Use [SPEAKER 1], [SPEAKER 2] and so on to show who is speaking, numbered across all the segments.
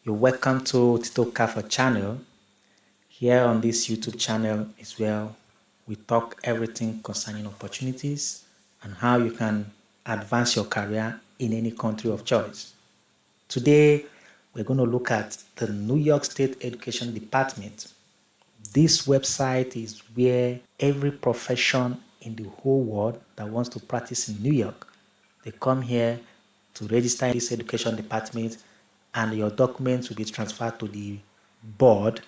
[SPEAKER 1] You're welcome to Tito Kafa channel. Here on this YouTube channel is where we talk everything concerning opportunities and how you can advance your career in any country of choice. Today, we're going to look at the New York State Education Department. This website is where every profession in the whole world that wants to practice in New York, they come here to register in this education department, and your documents will be transferred to the board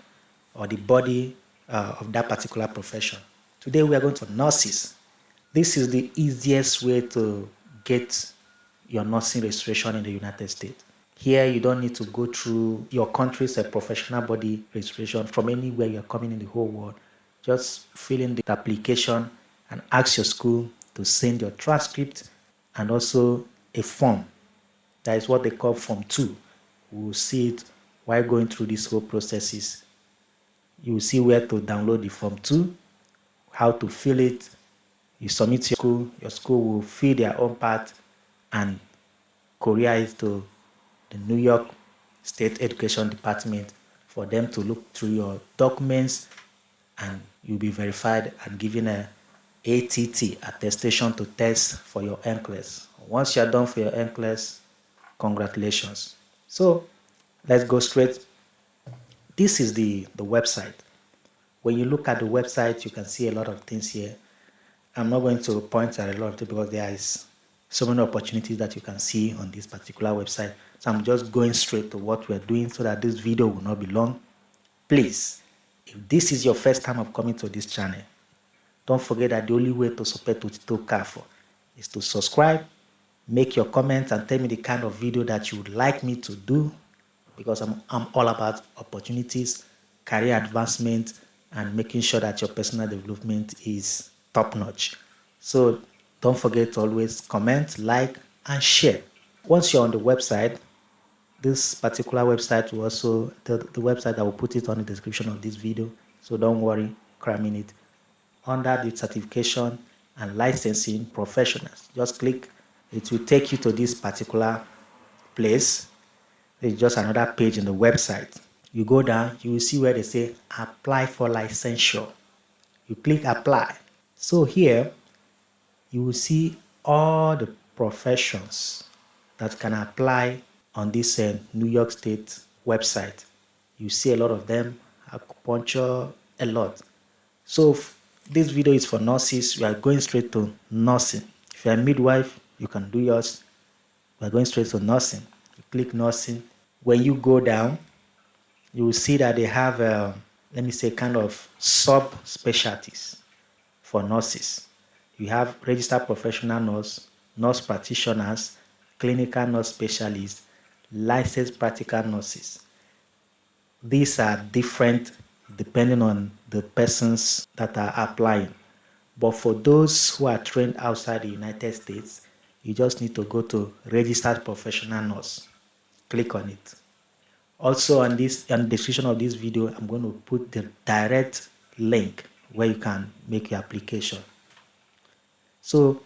[SPEAKER 1] or the body of that particular profession. Today we are going to nurses. This is the easiest way to get your nursing registration in the United States. Here, you don't need to go through your country's professional body registration from anywhere you're coming in the whole world. Just fill in the application and ask your school to send your transcript and also a form. That is what they call Form 2. We'll see it while going through these whole processes. You will see where to download the Form 2, how to fill it. You submit to your school will fill their own part and courier it to the New York State Education Department for them to look through your documents, and you'll be verified and given a ATT, attestation to test for your NCLEX. Once you're done for your NCLEX, congratulations. So let's go straight. This is the website. When you look at the website, you can see a lot of things here. I'm not going to point at a lot of things because there is so many opportunities that you can see on this particular website. So I'm just going straight to what we're doing so that this video will not be long. Please, if this is your first time of coming to this channel, don't forget that the only way to support Tito Kafa is to subscribe, make your comments, and tell me the kind of video that you would like me to do, because I'm all about opportunities, career advancement, and making sure that your personal development is top-notch. So don't forget to always comment, like, and share. Once you're on the website, this particular website will also, the website, I will put it on the description of this video, so don't worry, cramming it. Under the certification and licensing professionals, just click. It will take you to this particular place. It's just another page in the website. You go down, you will see where they say apply for licensure. You click apply. So here you will see all the professions that can apply on this New York State website. You see a lot of them, acupuncture, a lot. So this video is for nurses. We are going straight to nursing. If you're a midwife, you can do yours. We are going straight to nursing. You click nursing. When you go down, you will see that they have, let me say, kind of sub-specialties for nurses. You have registered professional nurse, nurse practitioners, clinical nurse specialists, licensed practical nurses. These are different depending on the persons that are applying. But for those who are trained outside the United States, you just need to go to registered professional nurse. Click on it. Also on the description of this video, I'm going to put the direct link where you can make your application. So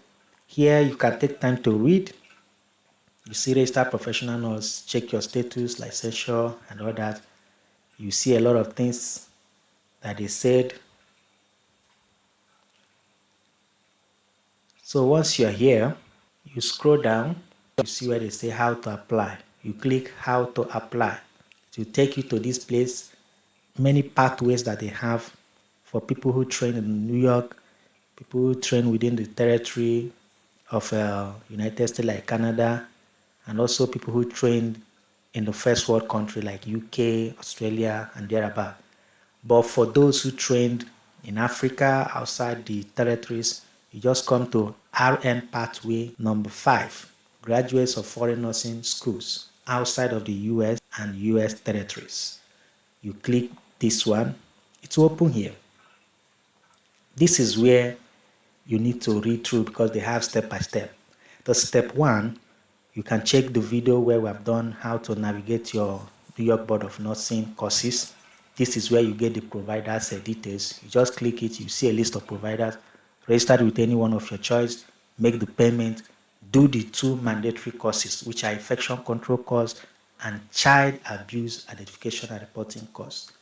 [SPEAKER 1] here you can take time to read. You see registered professional nurse, check your status, licensure, and all that. You see a lot of things that they said. So once you're here, you scroll down, you see where they say how to apply. You click how to apply. It will take you to this place, many pathways that they have for people who train in New York, people who train within the territory of United States like Canada, and also people who train in the first world country like UK, Australia, and thereabout. But for those who trained in Africa, outside the territories, you just come to RN Pathway number 5, Graduates of Foreign Nursing Schools outside of the US and US territories. You click this one, it will open here. This is where you need to read through because they have step by step. The step 1, you can check the video where we have done how to navigate your New York Board of Nursing courses. This is where you get the providers' details. You just click it, you see a list of providers. Register with any one of your choice, make the payment, do the 2 mandatory courses, which are infection control course and child abuse identification and reporting course.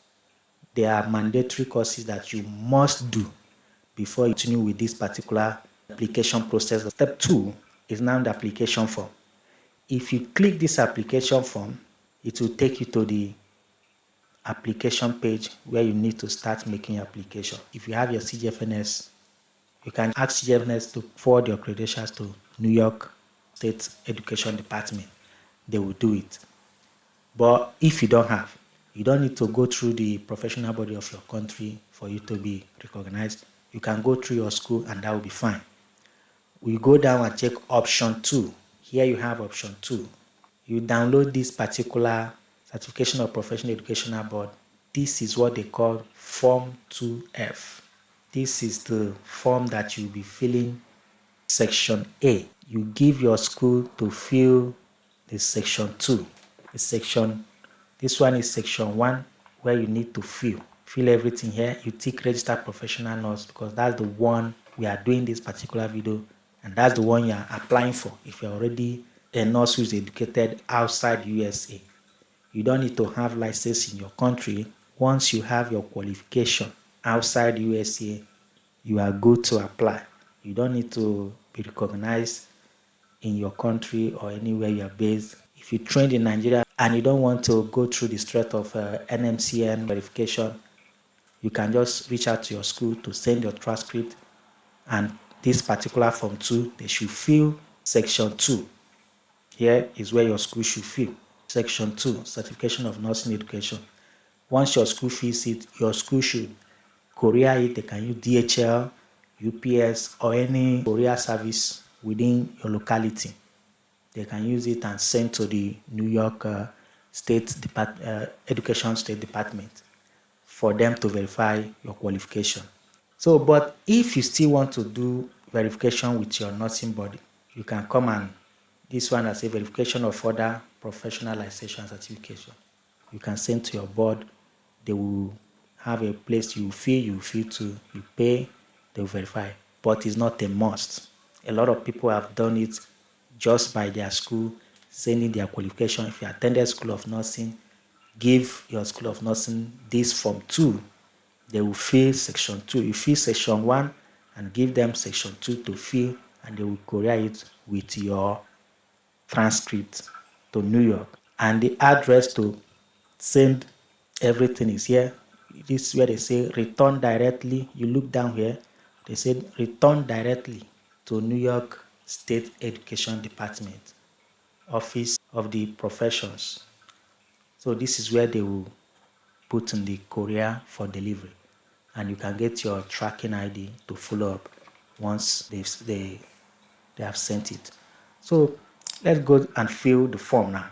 [SPEAKER 1] They are mandatory courses that you must do before you continue with this particular application process. Step 2 is now the application form. If you click this application form, it will take you to the application page where you need to start making your application. If you have your CGFNS, you can ask CGFNS to forward your credentials to New York State Education Department. They will do it. But if you don't have, you don't need to go through the professional body of your country for you to be recognized. You can go through your school and that will be fine. We go down and check option 2. Here you have option 2. You download this particular certification of professional educational board. This is what they call Form 2F. This is the form that you'll be filling. Section A. You give your school to fill the section 2. This one is section 1 where you need to fill everything here. You tick registered professional nurse because that's the one we are doing this particular video, and that's the one you are applying for if you're already a nurse who is educated outside USA. You don't need to have license in your country. Once you have your qualification outside USA, you are good to apply. You don't need to be recognized in your country or anywhere you are based. If you trained in Nigeria and you don't want to go through the stress of NMCN verification, you can just reach out to your school to send your transcript, and this particular form 2, they should fill section 2. Here is where your school should fill. Section 2, Certification of Nursing Education. Once your school fills it, your school should courier it. They can use DHL, UPS, or any courier service within your locality. They can use it and send to the New York Education State Department for them to verify your qualification. So, but if you still want to do verification with your nursing body, you can come and this one as a verification of other professional licensure certification. You can send to your board. They will have a place you feel to, you pay, they will verify. But it's not a must. A lot of people have done it just by their school, sending their qualification. If you attended School of Nursing, give your School of Nursing this form 2. They will fill section 2. You fill section 1 and give them section 2 to fill, and they will courier it with your transcript to New York. And the address to send everything is here. This is where they say return directly. You look down here, they said return directly to New York State Education Department, Office of the Professions. So this is where they will put in the courier for delivery, and you can get your tracking ID to follow up once they have sent it. So let's go and fill the form now.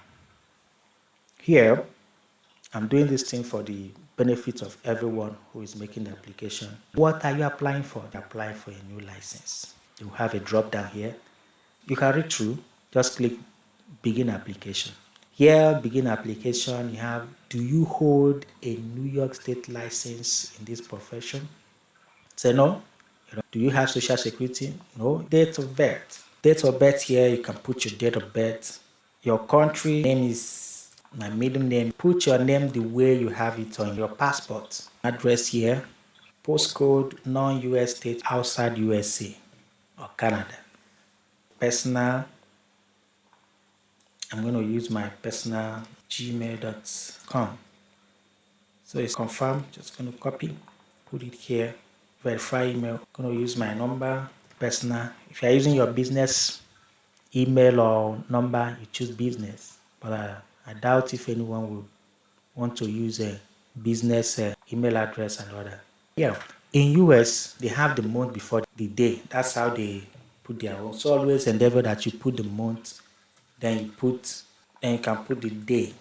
[SPEAKER 1] Here, I'm doing this thing for the benefit of everyone who is making the application. What are you applying for? You're applying for a new license. You have a drop down here. You can read through. Just click begin application. Here, begin application, you have, do you hold a New York State license in this profession? Say no. Do you have social security? No. Date of birth. Date of birth here, you can put your date of birth. Your country name is my middle name. Put your name the way you have it on your passport. Address here. Postcode, non-US state, outside USA or Canada. Personal. I'm going to use my personal gmail.com. So it's confirmed. Just going to copy, put it here. Verify email. I'm going to use my number, personal. If you're using your business email or number, you choose business. But I doubt if anyone will want to use a business email address and all that. Yeah. In US, they have the month before the day. That's how they put their own. So always endeavor that you put the month, then you can put the day.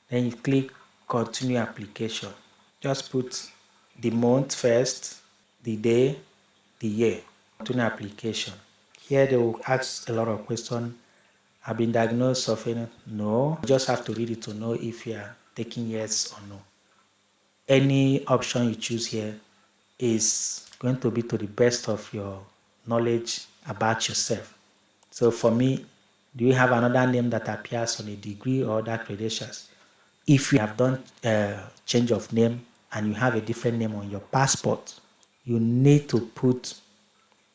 [SPEAKER 1] Then you click continue application. Just put the month first, the day, the year. Continue application. Here they will ask a lot of questions. I've been diagnosed of any? No. You just have to read it to know if you are taking yes or no. Any option you choose here is going to be to the best of your knowledge about yourself. So for me, Do you have another name that appears on a degree or other credentials? If you have done a change of name and you have a different name on your passport, you need to put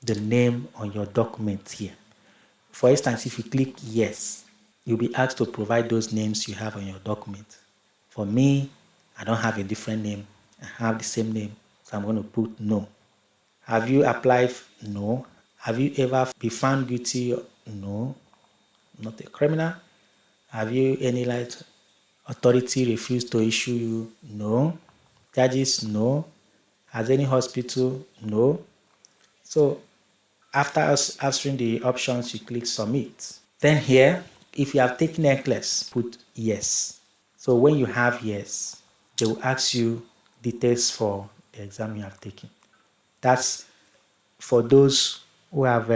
[SPEAKER 1] the name on your document here. For instance, if you click yes, you'll be asked to provide those names you have on your document. For me, I don't have a different name. I have the same name, so I'm going to put no. Have you applied? No. Have you ever been found guilty? No. Not a criminal. Have you any authority refused to issue you? No. Charges? No. Has any hospital? No. So after answering the options, you click submit. Then here, if you have taken NCLEX, put yes. So when you have yes, they will ask you details for the exam you have taken. That's for those who have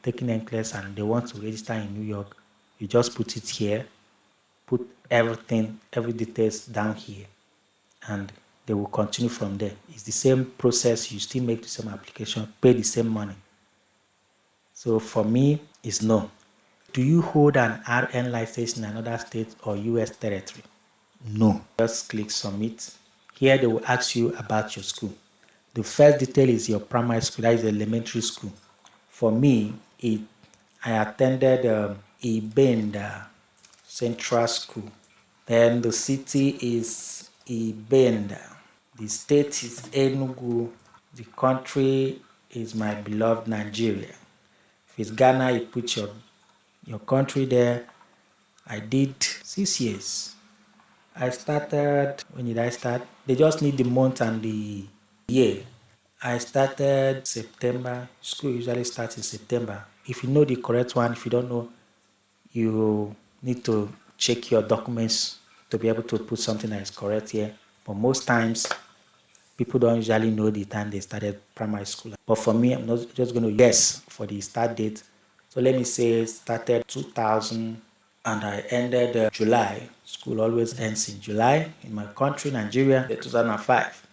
[SPEAKER 1] taken NCLEX and they want to register in New York. You just put it here, put everything, every details down here, and they will continue from there. It's the same process. You still make the same application, pay the same money. So for me, it's no. Do you hold an RN license in another state or US territory? No. Just click submit. Here they will ask you about your school. The first detail is your primary school, that is elementary school. For me, I attended Ibenda Central School. Then the city is Ibenda. The state is Enugu. The country is my beloved Nigeria. If it's Ghana, you put your country there. I did 6 years. I started, when did I start? They just need the month and the year. I started September. School usually starts in September. If you know the correct one, if you don't know, you need to check your documents to be able to put something that is correct here. But most times, people don't usually know the time they started primary school. But for me, I'm not just going to guess for the start date. So let me say started 2000 and I ended July. School always ends in July in my country, Nigeria, 2005.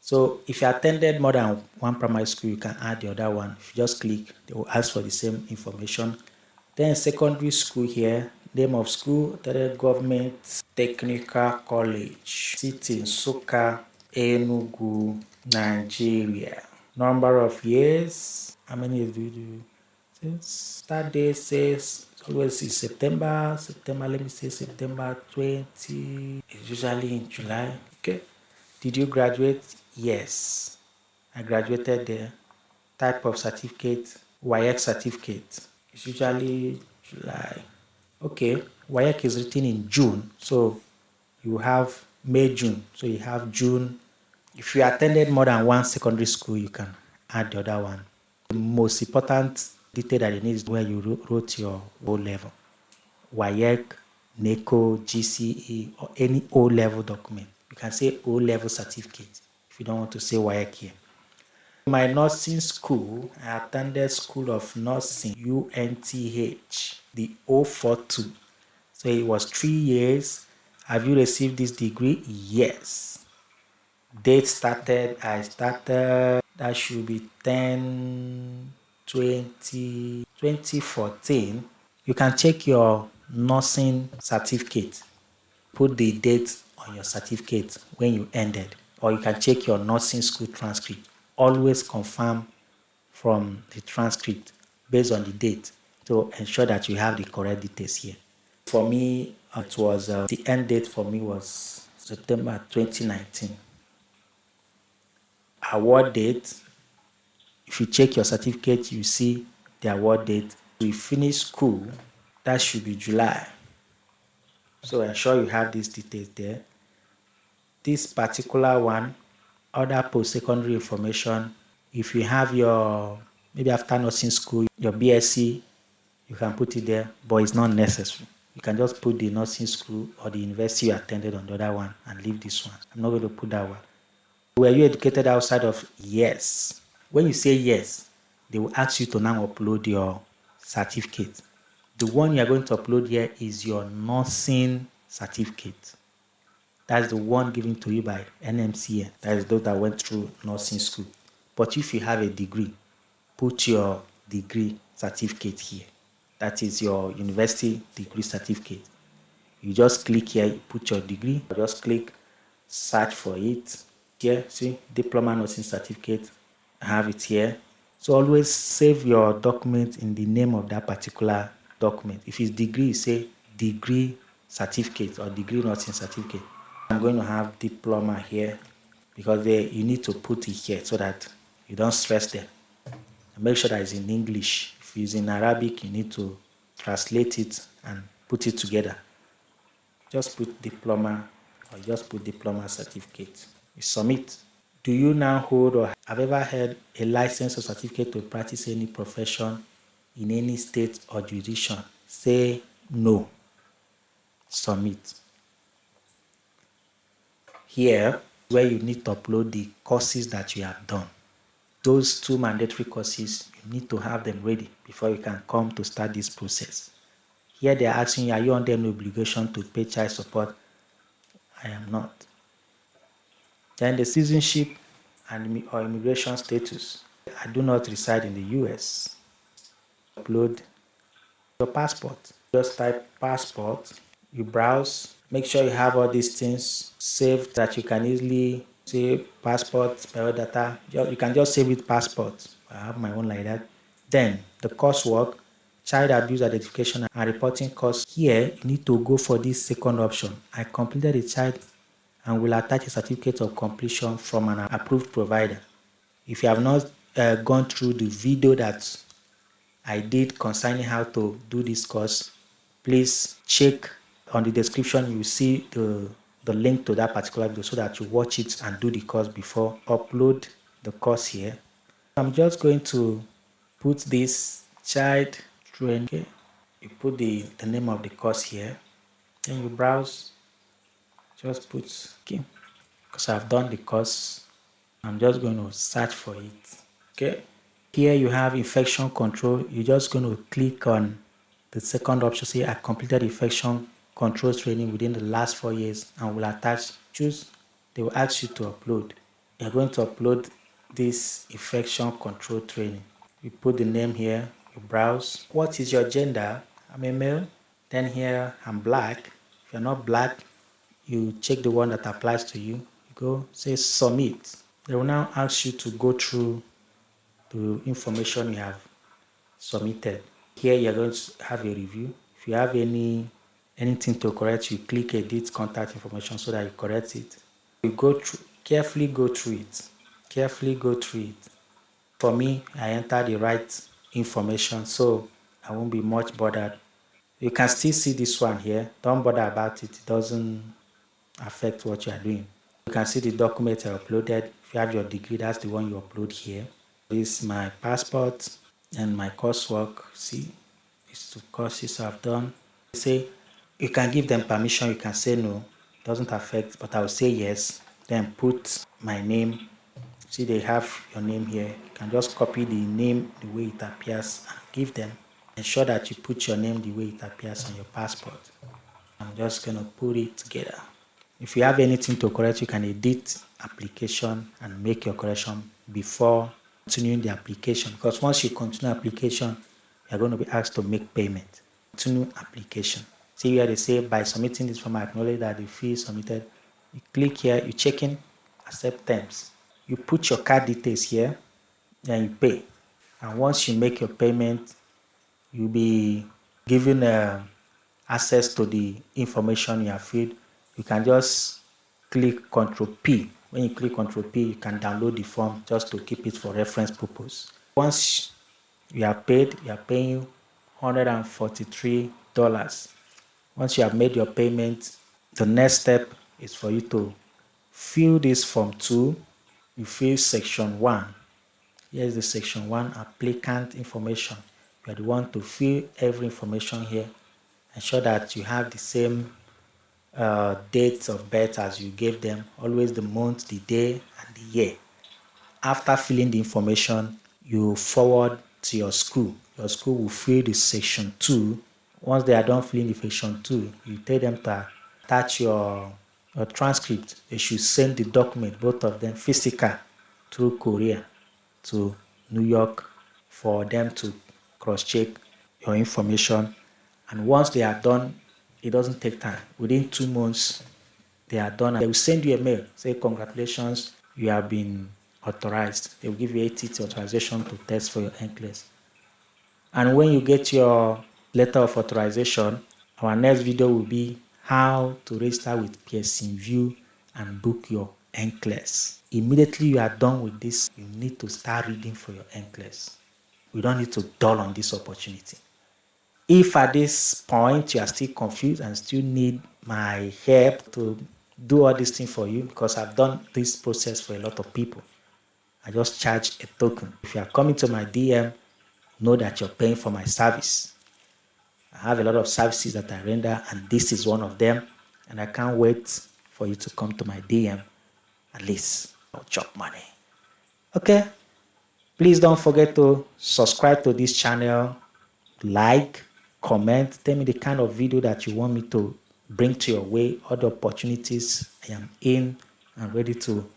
[SPEAKER 1] So if you attended more than one primary school, you can add the other one. If you just click, they will ask for the same information. Then secondary school here, name of school, the government technical college, city in Nsukka, Enugu, Nigeria. Number of years, how many years do you do? Start date says always in September, let me say September 20, it's usually in July. Okay. Did you graduate? Yes. I graduated there. Type of certificate, WAEC certificate. It's usually July. Okay, WAEC is written in June. So you have May, June. So you have June. If you attended more than one secondary school, you can add the other one. The most important detail that you need is where you wrote your O level. WAEC, NECO, GCE, or any O level document. You can say O level certificate if you don't want to say WAEC here. My nursing school, I attended School of Nursing, UNTH, the 042. So it was 3 years. Have you received this degree? Yes. Date started, I started, that should be 2014. You can check your nursing certificate. Put the date on your certificate when you ended. Or you can check your nursing school transcript. Always confirm from the transcript based on the date to ensure that you have the correct details here. For me, it was the end date for me was September 2019. Award date, if you check your certificate, you see the award date. We finish school, that should be July. So ensure you have these details there. This particular one, other post-secondary information, if you have your, maybe after nursing school, your BSc, you can put it there, but it's not necessary. You can just put the nursing school or the university you attended on the other one and leave this one. I'm not going to put that one. Were you educated outside of? Yes. When you say yes, they will ask you to now upload your certificate. The one you are going to upload here is your nursing certificate. That's the one given to you by NMCN. That is those that went through nursing school. But if you have a degree, put your degree certificate here. that is your university degree certificate. You just click here, you put your degree, just click search for it. Here, see, diploma nursing certificate, I have it here. So always save your document in the name of that particular document. If it's degree, you say degree certificate or degree nursing certificate. I'm going to have diploma here because you need to put it here so that you don't stress them. And make sure that it's in English. If it's in Arabic, you need to translate it and put it together. Just put diploma or just put diploma certificate. You submit. Do you now hold or have ever held a license or certificate to practice any profession in any state or jurisdiction? Say no. Submit. Here, where you need to upload the courses that you have done. Those 2 mandatory courses, you need to have them ready before you can come to start this process. Here they are asking you, are you under any obligation to pay child support? I am not. Then the citizenship and or immigration status. I do not reside in the US. Upload your passport. Just type passport. You browse. Make sure you have all these things saved that you can easily say passport, biodata. You can just save it passport. I have my own like that. Then the coursework, child abuse identification and reporting course. Here you need to go for this second option. I completed a child and will attach a certificate of completion from an approved provider. If you have not gone through the video that I did concerning how to do this course, please check on the description. You see the link to that particular video so that you watch it and do the course before. Upload the course here. I'm just going to put this child training. Okay. You put the name of the course here. Then you browse. Just put okay. Because I've done the course, I'm just going to search for it. Okay. Here you have infection control. You're just going to click on the second option. Say I completed infection control training within the last 4 years and will attach. Choose. They will ask you to upload. You're going to upload this infection control training. You put the name here. You browse. What is your gender? I'm a male. Then here I'm black. If you're not black, you check the one that applies to you. You go say submit. They will now ask you to go through the information you have submitted. Here you're going to have a review. If you have anything to correct, you click edit contact information so that you correct it. You go through, carefully go through it. Carefully go through it. For me, I entered the right information, so I won't be much bothered. You can still see this one here. Don't bother about it. It doesn't affect what you are doing. You can see the document I uploaded. If you have your degree, that's the one you upload here. This is my passport and my coursework. See, it's 2 courses I've done. Say you can give them permission, you can say no, it doesn't affect, but I'll say yes. Then put my name. See, they have your name here. You can just copy the name the way it appears and give them. Ensure that you put your name the way it appears on your passport. I'm just going to put it together. If you have anything to correct, you can edit application and make your correction before continuing the application. Because once you continue application, you're going to be asked to make payment. Continue application. See where they say, by submitting this form, I acknowledge that the fee is submitted. You click here, you check in, accept terms. You put your card details here, then you pay. And once you make your payment, you'll be given access to the information you have filled. You can just click Ctrl P. When you click Ctrl P, you can download the form just to keep it for reference purpose. Once you are paid, you are paying $143. Once you have made your payment, the next step is for you to fill this form 2. You fill section 1. Here is the section 1 applicant information. You are the one to fill every information here. Ensure that you have the same dates of birth as you gave them, always the month, the day, and the year. After filling the information, you forward to your school. Your school will fill the section 2. Once they are done filling the section 2, you tell them to attach your transcript. They should send the document, both of them physical, through courier to New York for them to cross-check your information. And once they are done, it doesn't take time. Within 2 months, they are done. And they will send you a mail, say, congratulations, you have been authorized. They will give you ATT authorization to test for your NCLEX. And when you get your letter of authorization, our next video will be how to register with Pearson View and book your NCLEX. Immediately you are done with this, you need to start reading for your NCLEX. We don't need to dull on this opportunity. If at this point you are still confused and still need my help to do all these things for you, because I've done this process for a lot of people, I just charge a token. If you are coming to my DM, know that you're paying for my service. I have a lot of services that I render, and this is one of them. And I can't wait for you to come to my DM. At least I'll chop money. Okay? Please don't forget to subscribe to this channel, like, comment, tell me the kind of video that you want me to bring to your way, all the opportunities I am in and ready to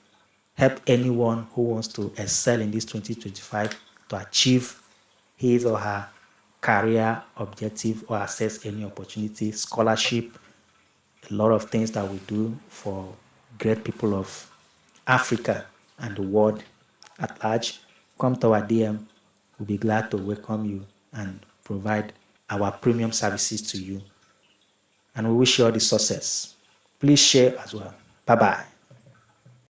[SPEAKER 1] help anyone who wants to excel in this 2025 to achieve his or her career objective or access any opportunity, scholarship, a lot of things that we do for great people of Africa and the world at large. Come to our DM. We'll be glad to welcome you and provide our premium services to you. And we wish you all the success. Please share as well. Bye-bye.